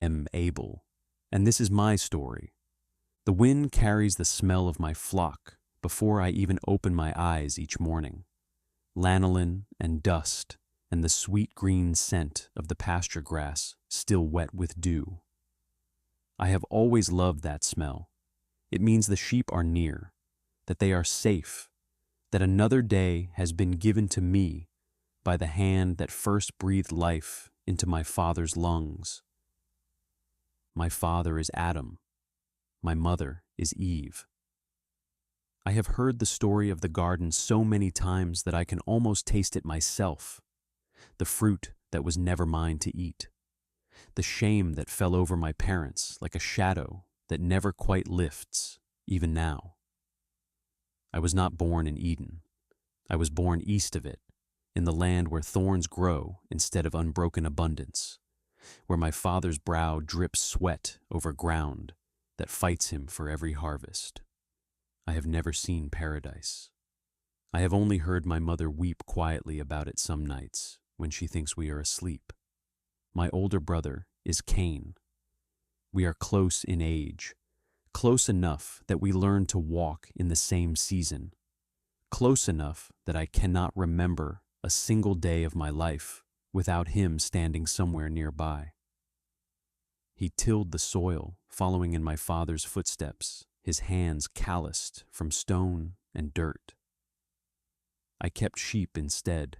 am Abel, and this is my story. The wind carries the smell of my flock before I even open my eyes each morning. Lanolin and dust and the sweet green scent of the pasture grass still wet with dew. I have always loved that smell. It means the sheep are near, that they are safe, that another day has been given to me by the hand that first breathed life into my father's lungs. My father is Adam. My mother is Eve. I have heard the story of the garden so many times that I can almost taste it myself. The fruit that was never mine to eat. The shame that fell over my parents like a shadow that never quite lifts, even now. I was not born in Eden. I was born east of it, in the land where thorns grow instead of unbroken abundance, where my father's brow drips sweat over ground that fights him for every harvest. I have never seen paradise. I have only heard my mother weep quietly about it some nights when she thinks we are asleep. My older brother is Cain. We are close in age, close enough that we learn to walk in the same season, close enough that I cannot remember a single day of my life without him standing somewhere nearby. He tilled the soil, following in my father's footsteps, his hands calloused from stone and dirt. I kept sheep instead.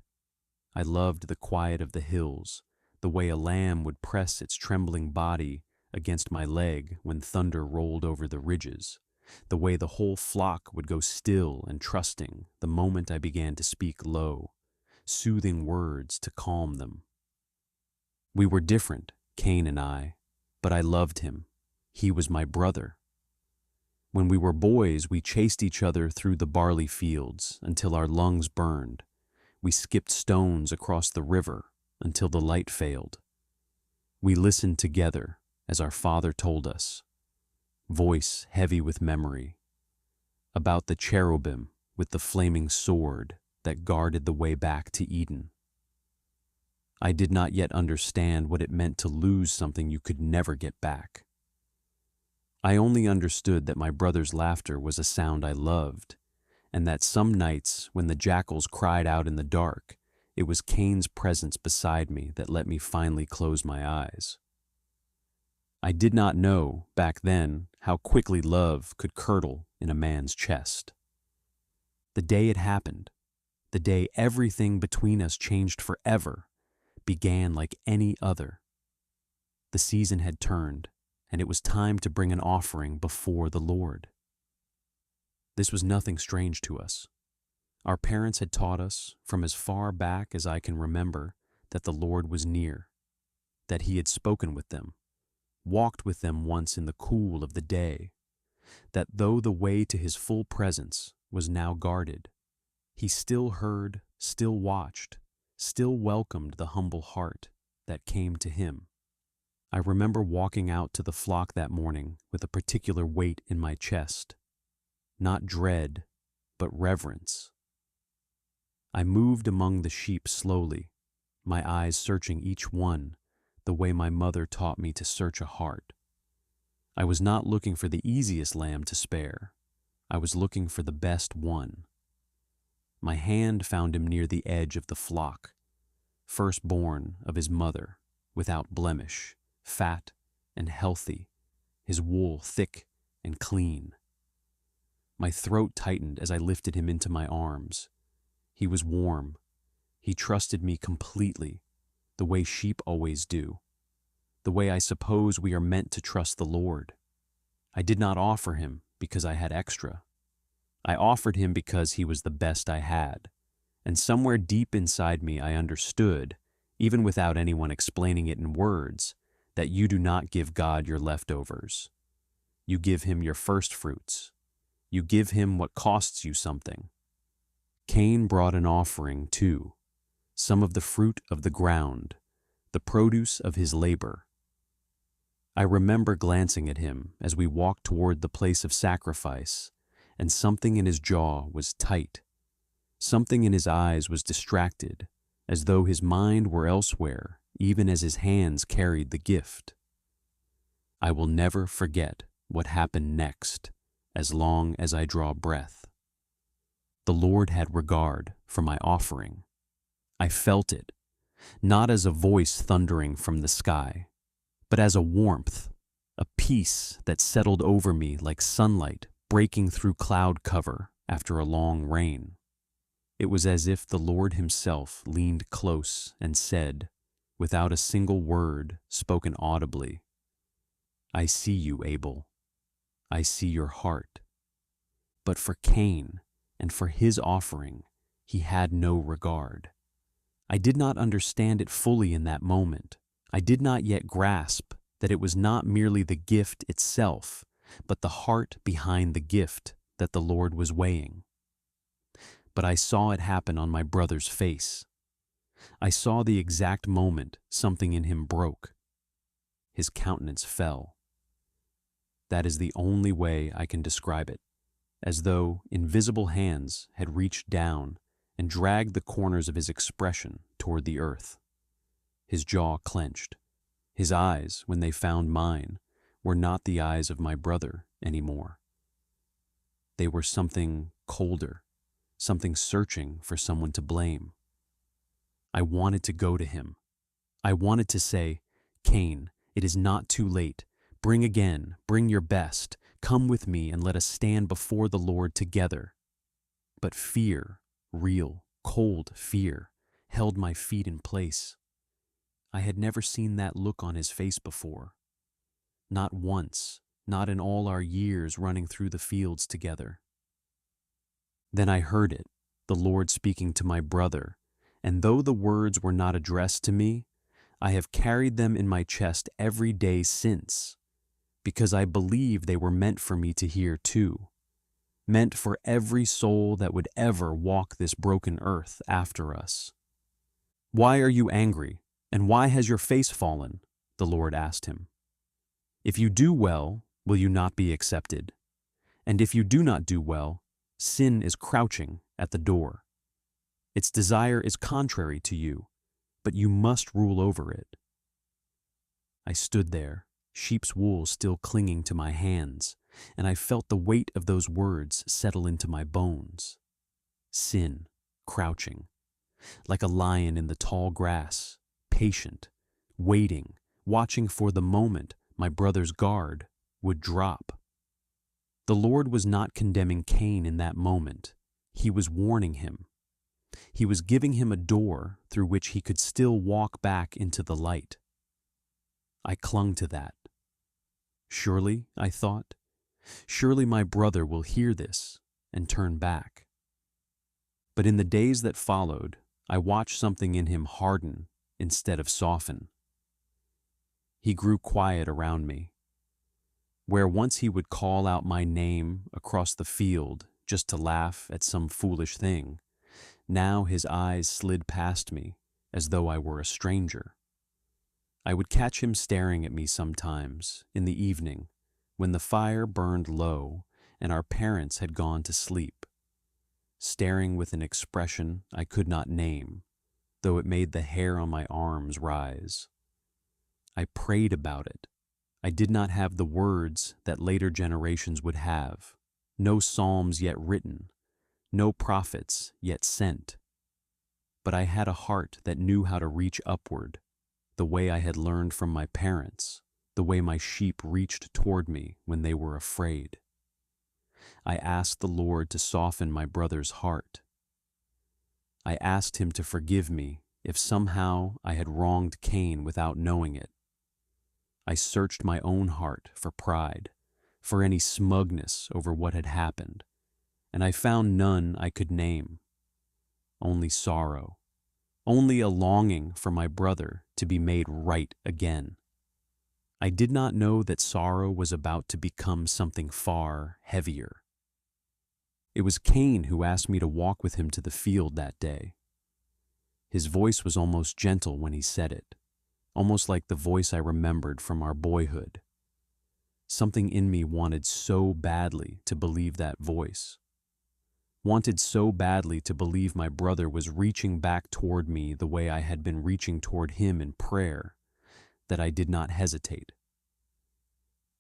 I loved the quiet of the hills, the way a lamb would press its trembling body against my leg when thunder rolled over the ridges, the way the whole flock would go still and trusting the moment I began to speak low, soothing words to calm them. We were different, Cain and I, but I loved him. He was my brother. When we were boys, we chased each other through the barley fields until our lungs burned. We skipped stones across the river until the light failed. We listened together as our father told us, voice heavy with memory, about the cherubim with the flaming sword that guarded the way back to Eden. I did not yet understand what it meant to lose something you could never get back. I only understood that my brother's laughter was a sound I loved, and that some nights when the jackals cried out in the dark, it was Cain's presence beside me that let me finally close my eyes. I did not know, back then, how quickly love could curdle in a man's chest. The day it happened, the day everything between us changed forever, began like any other. The season had turned, and it was time to bring an offering before the Lord. This was nothing strange to us. Our parents had taught us, from as far back as I can remember, that the Lord was near, that He had spoken with them, walked with them once in the cool of the day, that though the way to His full presence was now guarded, He still heard, still watched, still welcomed the humble heart that came to Him. I remember walking out to the flock that morning with a particular weight in my chest, not dread, but reverence. I moved among the sheep slowly, my eyes searching each one the way my mother taught me to search a heart. I was not looking for the easiest lamb to spare. I was looking for the best one. My hand found him near the edge of the flock, firstborn of his mother, without blemish, fat and healthy, his wool thick and clean. My throat tightened as I lifted him into my arms. He was warm. He trusted me completely, the way sheep always do, the way I suppose we are meant to trust the Lord. I did not offer him because I had extra. I offered him because he was the best I had, and somewhere deep inside me I understood, even without anyone explaining it in words, that you do not give God your leftovers. You give Him your first fruits. You give Him what costs you something. Cain brought an offering too, some of the fruit of the ground, the produce of his labor. I remember glancing at him as we walked toward the place of sacrifice, and something in his jaw was tight. Something in his eyes was distracted, as though his mind were elsewhere, even as his hands carried the gift. I will never forget what happened next as long as I draw breath. The Lord had regard for my offering. I felt it, not as a voice thundering from the sky, but as a warmth, a peace that settled over me like sunlight breaking through cloud cover after a long rain. It was as if the Lord himself leaned close and said, without a single word spoken audibly, "I see you, Abel. I see your heart." But for Cain and for his offering, he had no regard. I did not understand it fully in that moment. I did not yet grasp that it was not merely the gift itself, but the heart behind the gift that the Lord was weighing. But I saw it happen on my brother's face. I saw the exact moment something in him broke. His countenance fell. That is the only way I can describe it, as though invisible hands had reached down and dragged the corners of his expression toward the earth. His jaw clenched. His eyes, when they found mine, were not the eyes of my brother anymore. They were something colder, something searching for someone to blame. I wanted to go to him. I wanted to say, "Cain, it is not too late. Bring again, bring your best. Come with me and let us stand before the Lord together." But fear, real, cold fear, held my feet in place. I had never seen that look on his face before. Not once, not in all our years running through the fields together. Then I heard it, the Lord speaking to my brother, and though the words were not addressed to me, I have carried them in my chest every day since, because I believe they were meant for me to hear too, meant for every soul that would ever walk this broken earth after us. "Why are you angry, and why has your face fallen?" the Lord asked him. "If you do well, will you not be accepted? And if you do not do well, sin is crouching at the door. Its desire is contrary to you, but you must rule over it." I stood there, sheep's wool still clinging to my hands, and I felt the weight of those words settle into my bones. Sin, crouching, like a lion in the tall grass, patient, waiting, watching for the moment my brother's guard would drop. The Lord was not condemning Cain in that moment. He was warning him. He was giving him a door through which he could still walk back into the light. I clung to that. Surely, I thought, surely my brother will hear this and turn back. But in the days that followed, I watched something in him harden instead of soften. He grew quiet around me. Where once he would call out my name across the field just to laugh at some foolish thing, now his eyes slid past me as though I were a stranger. I would catch him staring at me sometimes in the evening when the fire burned low and our parents had gone to sleep, staring with an expression I could not name, though it made the hair on my arms rise. I prayed about it. I did not have the words that later generations would have, no psalms yet written, no prophets yet sent. But I had a heart that knew how to reach upward, the way I had learned from my parents, the way my sheep reached toward me when they were afraid. I asked the Lord to soften my brother's heart. I asked him to forgive me if somehow I had wronged Cain without knowing it. I searched my own heart for pride, for any smugness over what had happened, and I found none I could name. Only sorrow, only a longing for my brother to be made right again. I did not know that sorrow was about to become something far heavier. It was Cain who asked me to walk with him to the field that day. His voice was almost gentle when he said it, almost like the voice I remembered from our boyhood. Something in me wanted so badly to believe that voice, wanted so badly to believe my brother was reaching back toward me the way I had been reaching toward him in prayer, that I did not hesitate.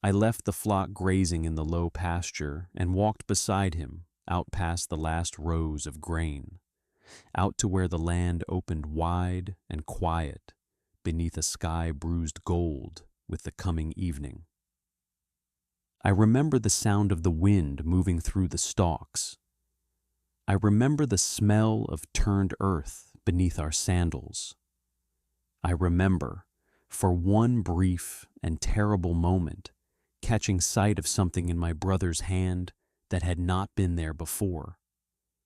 I left the flock grazing in the low pasture and walked beside him out past the last rows of grain, out to where the land opened wide and quiet beneath a sky bruised gold with the coming evening. I remember the sound of the wind moving through the stalks. I remember the smell of turned earth beneath our sandals. I remember, for one brief and terrible moment, catching sight of something in my brother's hand that had not been there before,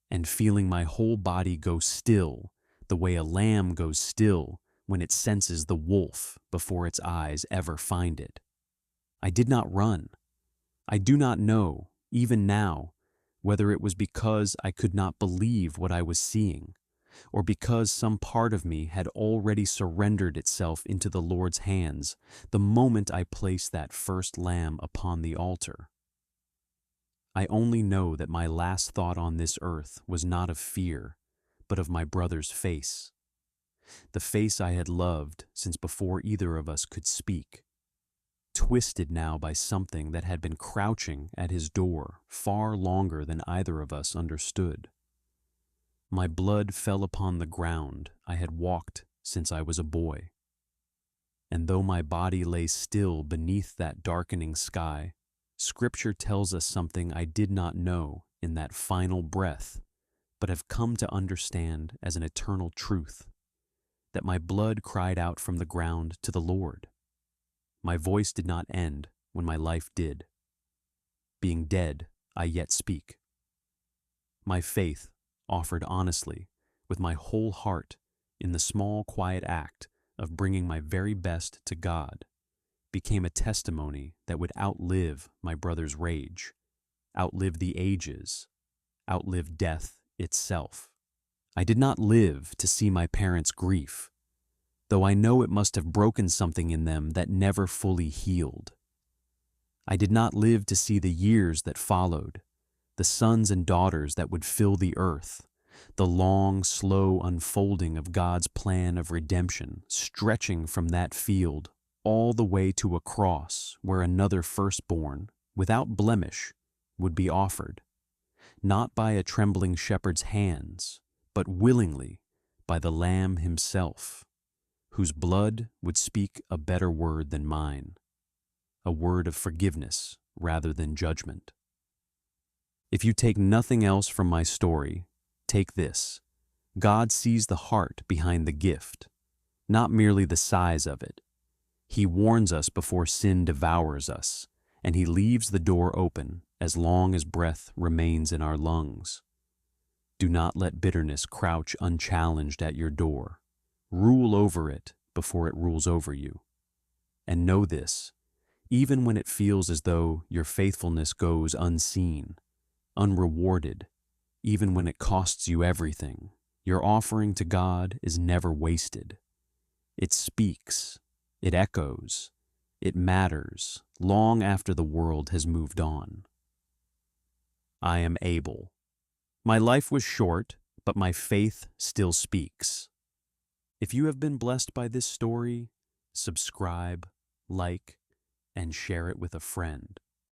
and feeling my whole body go still the way a lamb goes still when it senses the wolf before its eyes ever find it. I did not run. I do not know, even now, whether it was because I could not believe what I was seeing, or because some part of me had already surrendered itself into the Lord's hands the moment I placed that first lamb upon the altar. I only know that my last thought on this earth was not of fear, but of my brother's face, the face I had loved since before either of us could speak, twisted now by something that had been crouching at his door far longer than either of us understood. My blood fell upon the ground I had walked since I was a boy. And though my body lay still beneath that darkening sky, Scripture tells us something I did not know in that final breath, but have come to understand as an eternal truth, that my blood cried out from the ground to the Lord. My voice did not end when my life did. Being dead, I yet speak. My faith, offered honestly, with my whole heart, in the small, quiet act of bringing my very best to God, became a testimony that would outlive my brother's rage, outlive the ages, outlive death itself. I did not live to see my parents' grief, though I know it must have broken something in them that never fully healed. I did not live to see the years that followed, the sons and daughters that would fill the earth, the long, slow unfolding of God's plan of redemption stretching from that field all the way to a cross where another firstborn, without blemish, would be offered, not by a trembling shepherd's hands, but willingly by the Lamb himself, whose blood would speak a better word than mine, a word of forgiveness rather than judgment. If you take nothing else from my story, take this: God sees the heart behind the gift, not merely the size of it. He warns us before sin devours us, and he leaves the door open as long as breath remains in our lungs. Do not let bitterness crouch unchallenged at your door. Rule over it before it rules over you. And know this: even when it feels as though your faithfulness goes unseen, unrewarded, even when it costs you everything, your offering to God is never wasted. It speaks, it echoes, it matters long after the world has moved on. I am Abel. My life was short, but my faith still speaks. If you have been blessed by this story, subscribe, like, and share it with a friend.